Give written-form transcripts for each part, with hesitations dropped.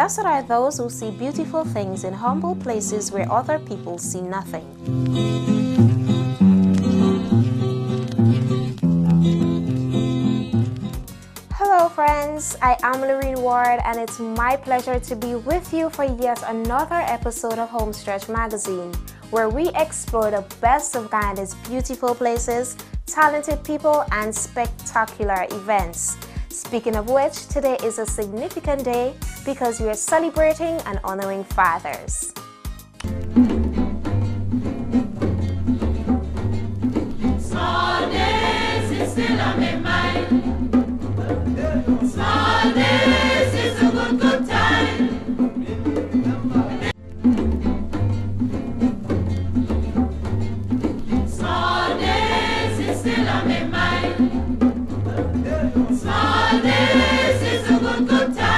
Blessed are those who see beautiful things in humble places where other people see nothing. Hello friends, I am Lorene Ward and it's my pleasure to be with you for yet another episode of Homestretch Magazine, where we explore the best of Grenada's beautiful places, talented people and spectacular events. Speaking of which, today is a significant day because we are celebrating and honoring fathers. Small days is still on my mind. Small days is a good time. Small days is still on my mind. Small days is a good time.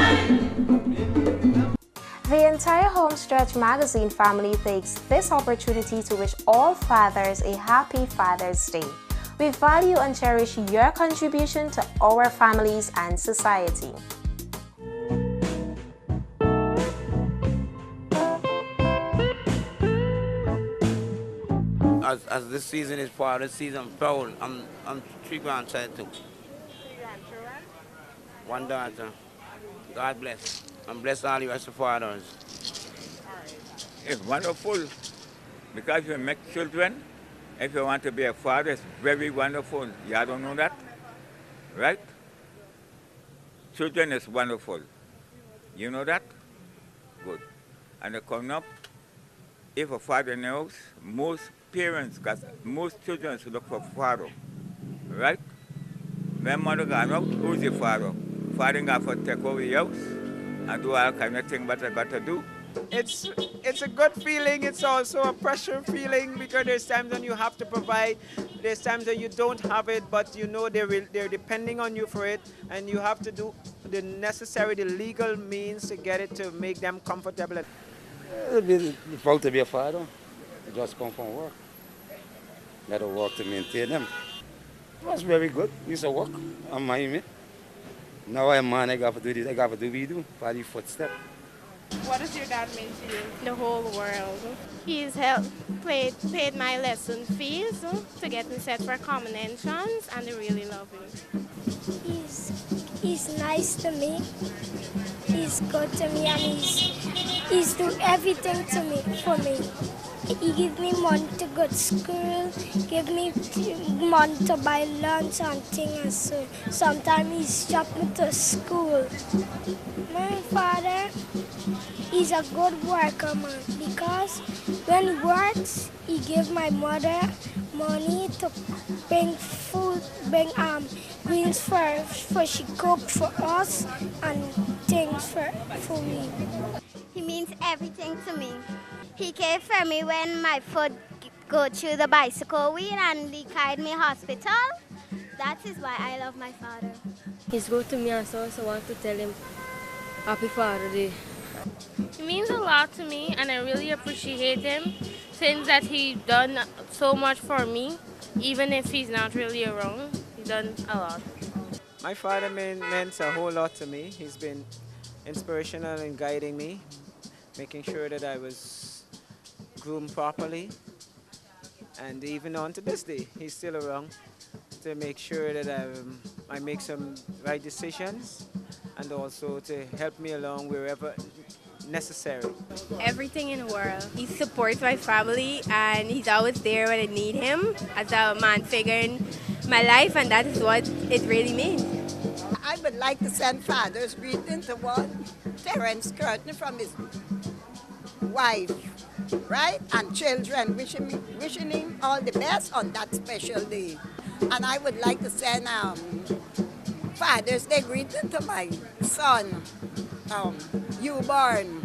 The entire Homestretch Magazine family takes this opportunity to wish all fathers a happy Father's Day. We value and cherish your contribution to our families and society. As this season is part of the season, I'm proud. I'm 3 grandchildren too. 3 grandchildren? 1 daughter. God bless. And bless all the rest of the fathers. It's wonderful because you make children. If you want to be a father, it's very wonderful. Y'all don't know that? Right? Children is wonderful. You know that? Good. And they come up, if a father knows, most parents, because most children look for father. Right? When mother gone out, who's your father? Father got to take over your house and do all kind of things that I got to do. It's a good feeling. It's also a pressure feeling because there's times when you have to provide. There's times that you don't have it, but you know they're depending on you for it, and you have to do the necessary, the legal means to get it to make them comfortable. It's proud to be a father. Just come from work. Got to work to maintain them. It was very good. Used to work on my me. Now I'm a man, I got to do this, I got to do what we do, for the footstep. What does your dad mean to you? The whole world. He's paid my lesson fees to get me set for common entrance, and I really love him. He's nice to me. He's good to me, and he's do everything to me for me. He give me money to go to school, give me money to buy lunch and things. So sometimes he drop me to school. My father, he's a good worker, man, because when he works, he give my mother money to bring food, bring greens for she cook for us and things for me. He means everything to me. He cared for me when my foot go through the bicycle wheel and he carried me hospital. That is why I love my father. He's good to me, and so I want to tell him Happy Father's Day. He means a lot to me, and I really appreciate him since that he done so much for me, even if he's not really around. He's done a lot. My father meant a whole lot to me. He's been inspirational in guiding me, making sure that I was groomed properly. And even on to this day, he's still around to make sure that I make some right decisions and also to help me along wherever necessary. Everything in the world. He supports my family, and he's always there when I need him as a man figure in my life, and that is what it really means. I would like to send father's greeting to Terence Curtin from his wife, right, and children, wishing him all the best on that special day. And I would like to send Father's Day greeting to my son, Newborn,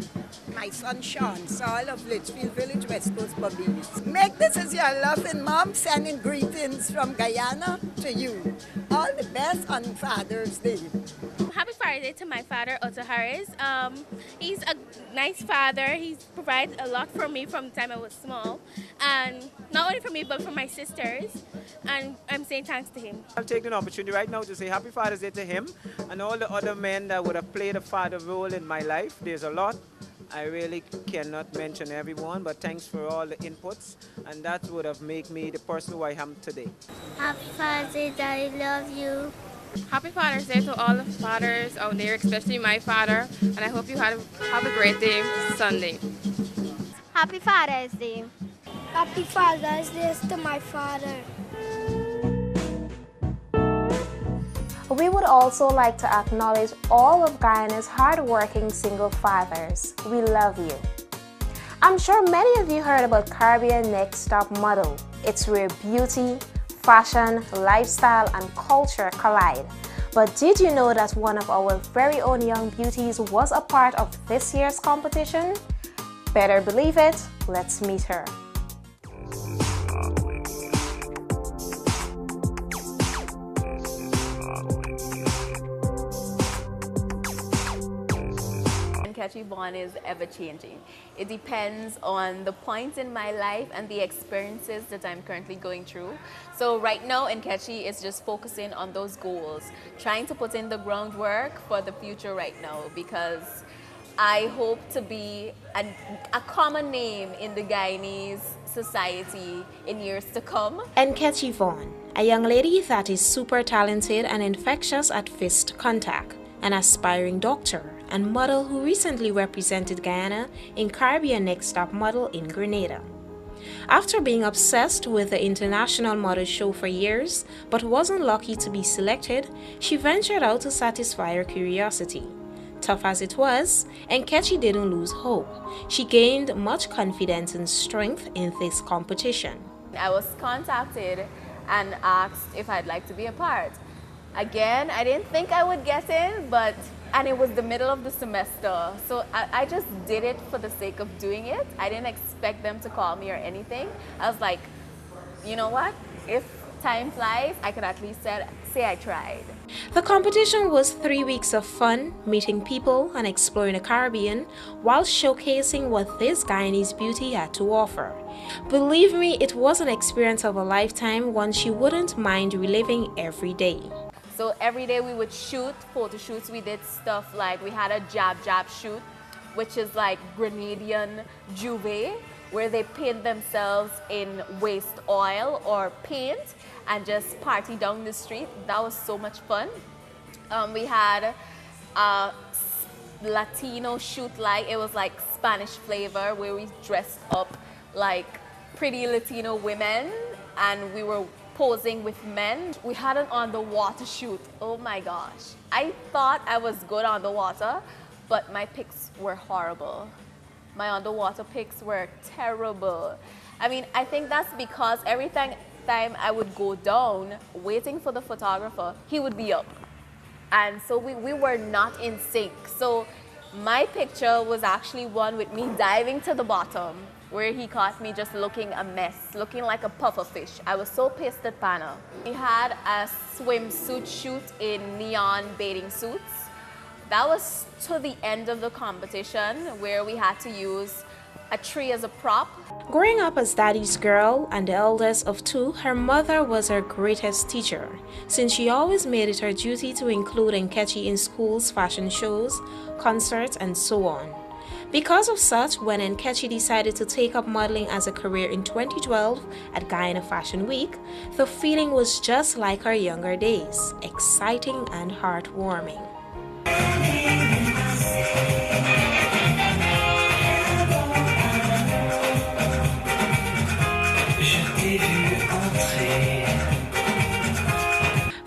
my son Sean, Saul of Litchfield Village, West Coast Barbados. Make this as your loving mom, sending greetings from Guyana to you. All the best on Father's Day. Happy Father's Day to my father, Otto Harris. He's a nice father. He's provided a lot for me from the time I was small. And not only for me, but for my sisters. And I'm saying thanks to him. I'll take an opportunity right now to say Happy Father's Day to him and all the other men that would have played a father role in my life. There's a lot. I really cannot mention everyone, but thanks for all the inputs, and that would have made me the person who I am today. Happy Father's Day, Daddy, love you. Happy Father's Day to all the fathers out there, especially my father, and I hope you have a great day Sunday. Happy Father's Day. Happy Father's Day to my father. We would also like to acknowledge all of Guyana's hardworking single fathers. We love you. I'm sure many of you heard about Caribbean Next Top Model. It's where beauty, fashion, lifestyle, and culture collide. But did you know that one of our very own young beauties was a part of this year's competition? Better believe it, let's meet her. Catchy Bond is ever changing. It depends on the point in my life and the experiences that I'm currently going through. So right now in Catchy is just focusing on those goals, trying to put in the groundwork for the future right now, because I hope to be a common name in the Guyanese society in years to come. And Catchy Vaughn, a young lady that is super talented and infectious at fist contact, an aspiring doctor and model who recently represented Guyana in Caribbean Next Top Model in Grenada. After being obsessed with the International Model Show for years, but wasn't lucky to be selected, she ventured out to satisfy her curiosity. Tough as it was, Nkechi didn't lose hope. She gained much confidence and strength in this competition. I was contacted and asked if I'd like to be a part. Again, I didn't think I would get in, and it was the middle of the semester. So I just did it for the sake of doing it. I didn't expect them to call me or anything. I was like, you know what? If time flies, I could at least say I tried. The competition was 3 weeks of fun, meeting people and exploring the Caribbean while showcasing what this Guyanese beauty had to offer. Believe me, it was an experience of a lifetime, one she wouldn't mind reliving every day. So every day we would shoot, photo shoots. We did stuff like we had a jab shoot, which is like Grenadian Juve, where they paint themselves in waste oil or paint and just party down the street. That was so much fun. We had a Latino shoot, like it was like Spanish flavor, where we dressed up like pretty Latino women and we were posing with men. We had an underwater shoot. Oh my gosh. I thought I was good on the water, but my pics were horrible. My underwater pics were terrible. I mean, I think that's because every time I would go down waiting for the photographer, he would be up. And so we were not in sync. So my picture was actually one with me diving to the bottom, where he caught me just looking a mess, looking like a puffer fish. I was so pissed at Pana. We had a swimsuit shoot in neon bathing suits. That was to the end of the competition, where we had to use a tree as a prop. Growing up as daddy's girl and the eldest of two, her mother was her greatest teacher, since she always made it her duty to include Nkechi in school's fashion shows, concerts, and so on. Because of such, when Nkechi decided to take up modeling as a career in 2012 at Guyana Fashion Week, the feeling was just like her younger days, exciting and heartwarming.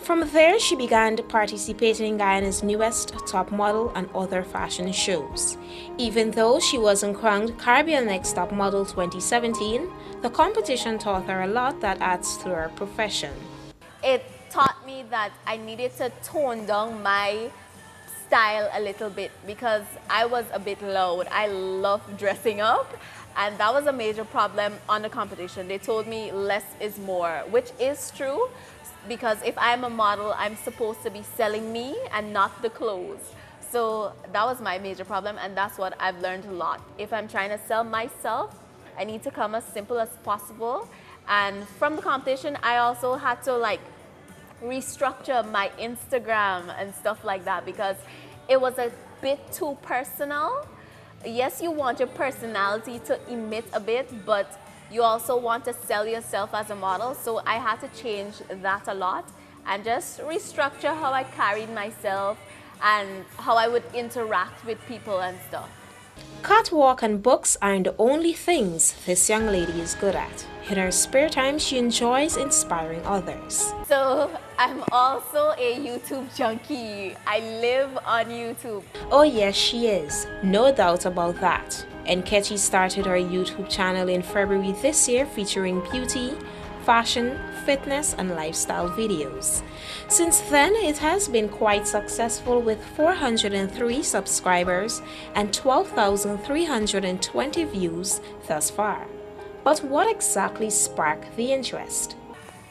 From there, she began participating in Guyana's newest top model and other fashion shows. Even though she wasn't crowned Caribbean Next Top Model 2017, the competition taught her a lot that adds to her profession. It taught me that I needed to tone down my style a little bit because I was a bit loud. I love dressing up, and that was a major problem on the competition. They told me less is more, which is true, because if I'm a model, I'm supposed to be selling me and not the clothes. So that was my major problem, and that's what I've learned a lot. If I'm trying to sell myself, I need to come as simple as possible. And from the competition, I also had to like restructure my Instagram and stuff like that because it was a bit too personal. Yes, you want your personality to emit a bit, but you also want to sell yourself as a model. So I had to change that a lot and just restructure how I carried myself and how I would interact with people and stuff. Catwalk and books aren't the only things this young lady is good at. In her spare time, she enjoys inspiring others. So I'm also a YouTube junkie. I live on YouTube. Oh yes, she is. No doubt about that. Nkechi started her YouTube channel in February this year featuring beauty, fashion, fitness and lifestyle videos. Since then, it has been quite successful with 403 subscribers and 12,320 views thus far. But what exactly sparked the interest?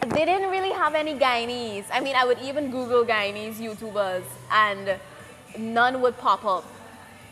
They didn't really have any Guyanese. I mean, I would even Google Guyanese YouTubers and none would pop up.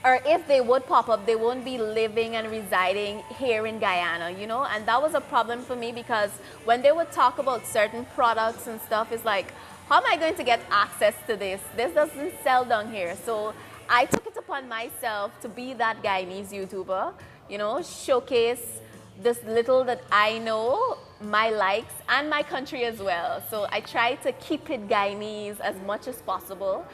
Or if they would pop up, they won't be living and residing here in Guyana, you know? And that was a problem for me because when they would talk about certain products and stuff, it's like, how am I going to get access to this? This doesn't sell down here. So I took it upon myself to be that Guyanese YouTuber, you know, showcase this little that I know, my likes, and my country as well. So I try to keep it Guyanese as much as possible.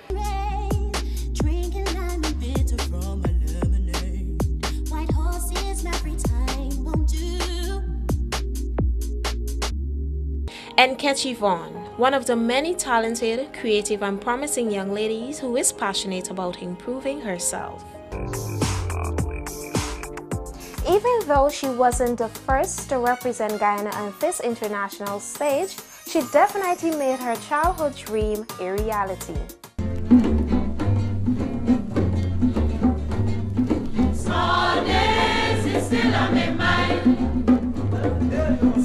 Nkechi Vaughn, one of the many talented, creative and promising young ladies who is passionate about improving herself. Even though she wasn't the first to represent Guyana on this international stage, she definitely made her childhood dream a reality. Small days is still on my mind.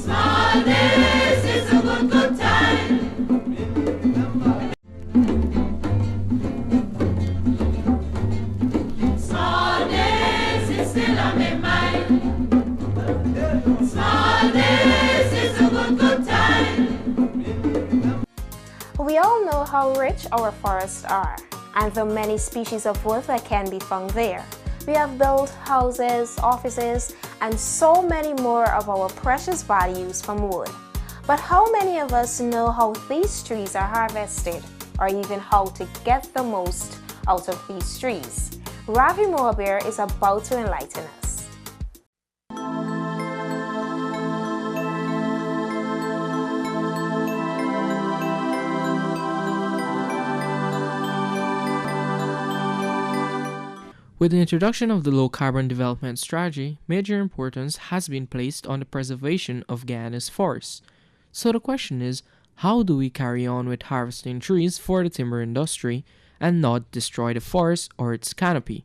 Small days is a good time. Small days is still on my mind. Small days is a good time. We all know how rich our forests are and the many species of wood that can be found there. We have built houses, offices, and so many more of our precious values from wood. But how many of us know how these trees are harvested, or even how to get the most out of these trees? Ravi Moabir is about to enlighten us. With the introduction of the low-carbon development strategy, major importance has been placed on the preservation of Guyana's forests. So the question is, how do we carry on with harvesting trees for the timber industry and not destroy the forest or its canopy?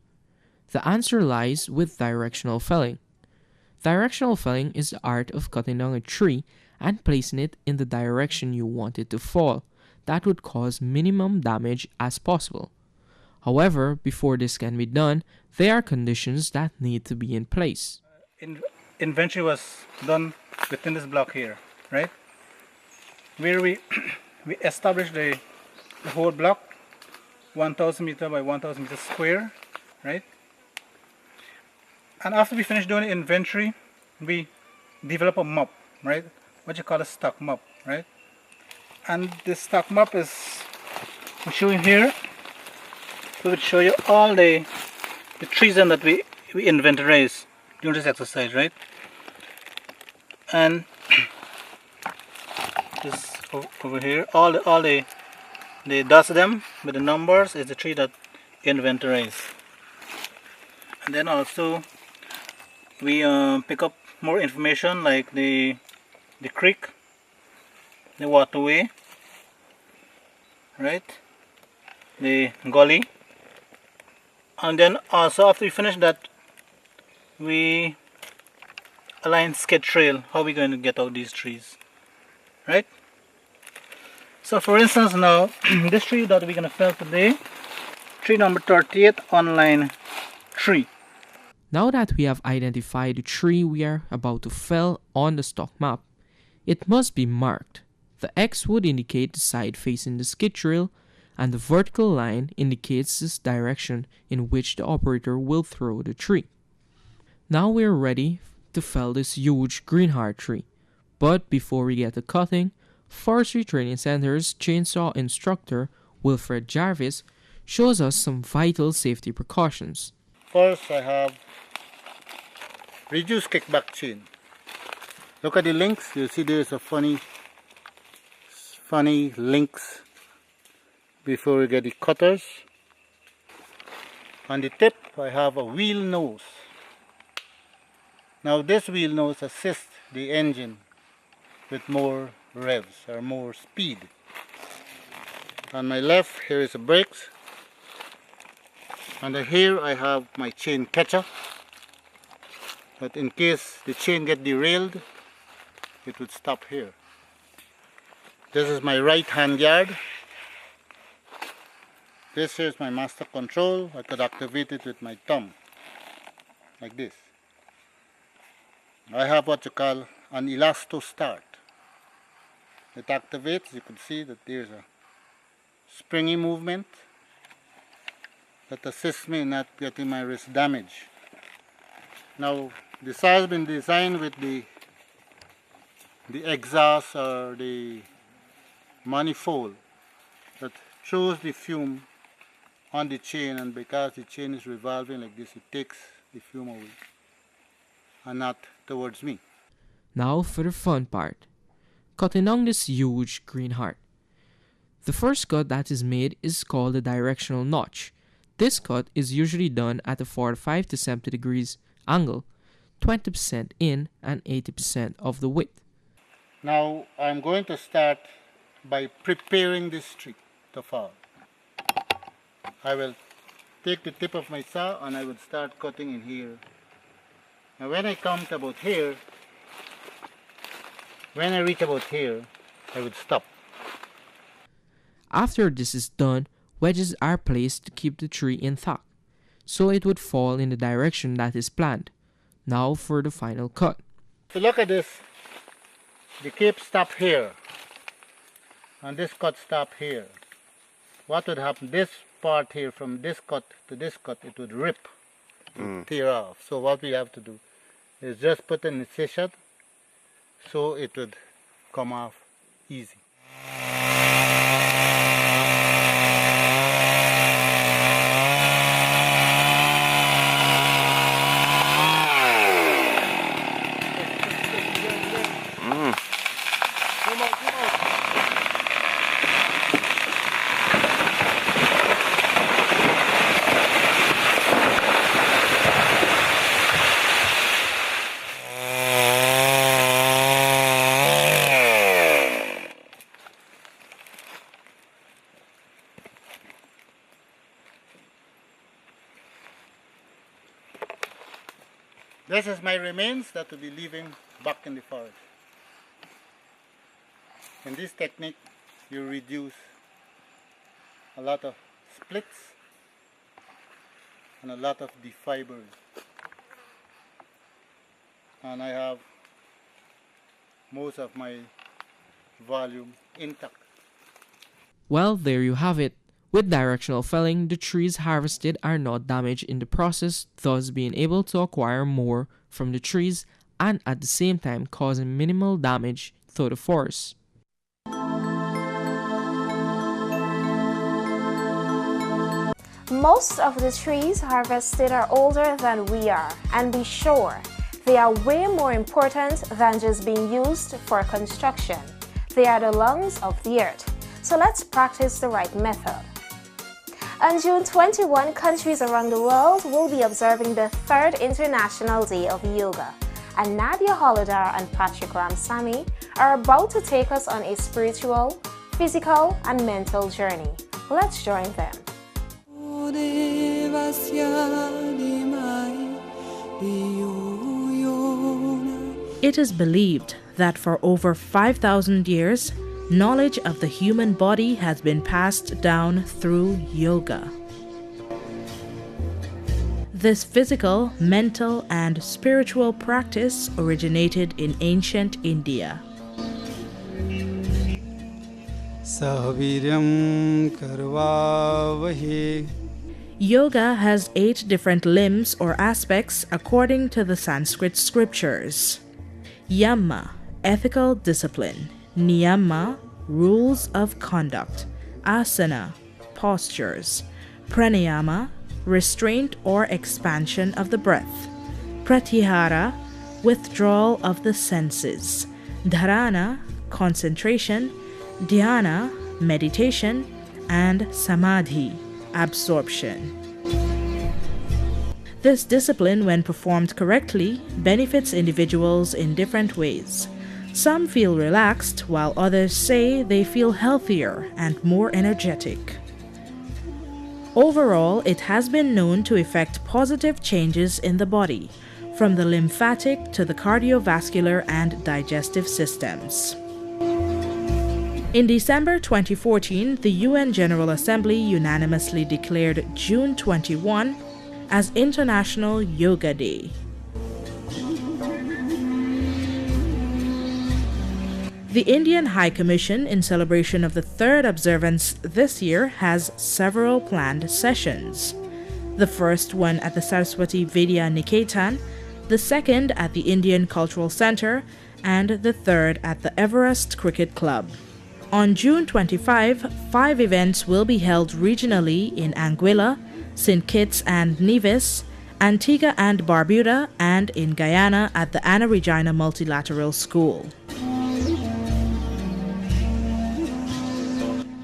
The answer lies with directional felling. Directional felling is the art of cutting down a tree and placing it in the direction you want it to fall. That would cause minimum damage as possible. However, before this can be done, there are conditions that need to be in place. Inventory was done within this block here, right? Where we established the whole block, 1,000 meter by 1,000 meter square, right? And after we finish doing the inventory, we develop a map, right? What you call a stock map, right? And this stock map is showing here. So we'll show you all the trees that we inventorize during this exercise, right? And this over here, all the dots them with the numbers is the tree that inventorize. And then also we pick up more information like the creek, the waterway, right? The gully, And then also after we finish that, we align skid trail, how we're going to get out these trees, right? So for instance now, this tree that we're going to fell today, tree number 38 on line 3. Now that we have identified the tree we are about to fell on the stock map, it must be marked. The X would indicate the side facing the skid trail, and the vertical line indicates the direction in which the operator will throw the tree. Now we are ready to fell this huge greenheart tree. But before we get to cutting, Forestry Training Center's chainsaw instructor, Wilfred Jarvis, shows us some vital safety precautions. First I have reduced kickback chain. Look at the links, you see there's a funny links before we get the cutters. On the tip I have a wheel nose. Now this wheel nose assists the engine with more revs or more speed. On my left here is the brakes, and here I have my chain catcher, but in case the chain get derailed it would stop here. This is my right hand guard. This here is my master control. I could activate it with my thumb like this. I have what you call an elasto start. It activates, you can see that there's a springy movement that assists me in not getting my wrist damaged. Now this has been designed with the exhaust or the manifold that throws the fume on the chain, and because the chain is revolving like this, it takes the fume away and not towards me. Now for the fun part, cutting on this huge greenheart. The first cut that is made is called the directional notch. This cut is usually done at a 45 to 70 degrees angle, 20% in and 80% of the width. Now I'm going to start by preparing this tree to fall. I will take the tip of my saw and I will start cutting in here. Now when I come to about here, when I reach about here, I would stop. After this is done, wedges are placed to keep the tree intact, so it would fall in the direction that is planned. Now for the final cut. So look at this. The cape stop here, and this cut stop here. What would happen? This part here, from this cut to this cut, it would rip, it would tear off. So what we have to do is just put an incision so it would come off easy. This is my remains that will be leaving back in the forest. In this technique, you reduce a lot of splits and a lot of defibers. And I have most of my volume intact. Well, there you have it. With directional felling, the trees harvested are not damaged in the process, thus being able to acquire more from the trees and at the same time causing minimal damage to the forest. Most of the trees harvested are older than we are, and be sure, they are way more important than just being used for construction. They are the lungs of the earth. So let's practice the right method. On June 21, countries around the world will be observing the 3rd International Day of Yoga. And Nadia Holodar and Patrick Ramsamy are about to take us on a spiritual, physical, and mental journey. Let's join them. It is believed that for over 5,000 years, knowledge of the human body has been passed down through yoga. This physical, mental, and spiritual practice originated in ancient India. Yoga has 8 different limbs or aspects according to the Sanskrit scriptures. Yama, ethical discipline. Niyama, rules of conduct. Asana, postures. Pranayama, restraint or expansion of the breath. Pratyahara, withdrawal of the senses. Dharana, concentration. Dhyana, meditation. And samadhi, absorption. This discipline, when performed correctly, benefits individuals in different ways. Some feel relaxed, while others say they feel healthier and more energetic. Overall, it has been known to effect positive changes in the body, from the lymphatic to the cardiovascular and digestive systems. In December 2014, the UN General Assembly unanimously declared June 21 as International Yoga Day. The Indian High Commission, in celebration of the 3rd observance this year, has several planned sessions. The first one at the Saraswati Vidya Niketan, the second at the Indian Cultural Center, and the third at the Everest Cricket Club. On June 25, 5 events will be held regionally in Anguilla, St. Kitts and Nevis, Antigua and Barbuda, and in Guyana at the Anna Regina Multilateral School.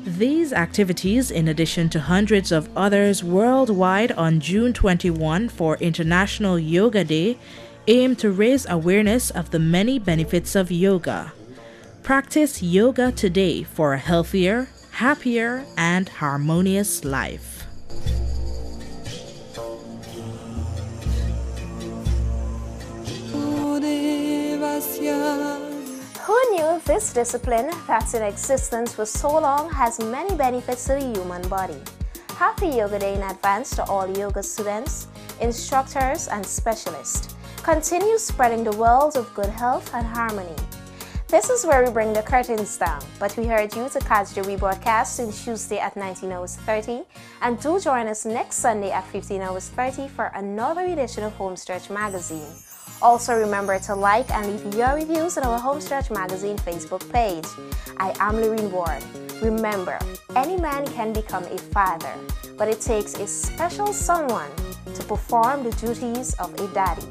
These activities, in addition to hundreds of others worldwide on June 21 for International Yoga Day, aim to raise awareness of the many benefits of yoga. Practice yoga today for a healthier, happier, and harmonious life. Who knew this discipline that's in existence for so long has many benefits to the human body? Happy Yoga Day in advance to all yoga students, instructors, and specialists. Continue spreading the world of good health and harmony. This is where we bring the curtains down, but we urge you to catch the rebroadcast on Tuesday at 19:30 and do join us next Sunday at 15:30 for another edition of Homestretch Magazine. Also remember to like and leave your reviews on our Homestretch Magazine Facebook page. I am Lorene Ward. Remember, any man can become a father, but it takes a special someone to perform the duties of a daddy.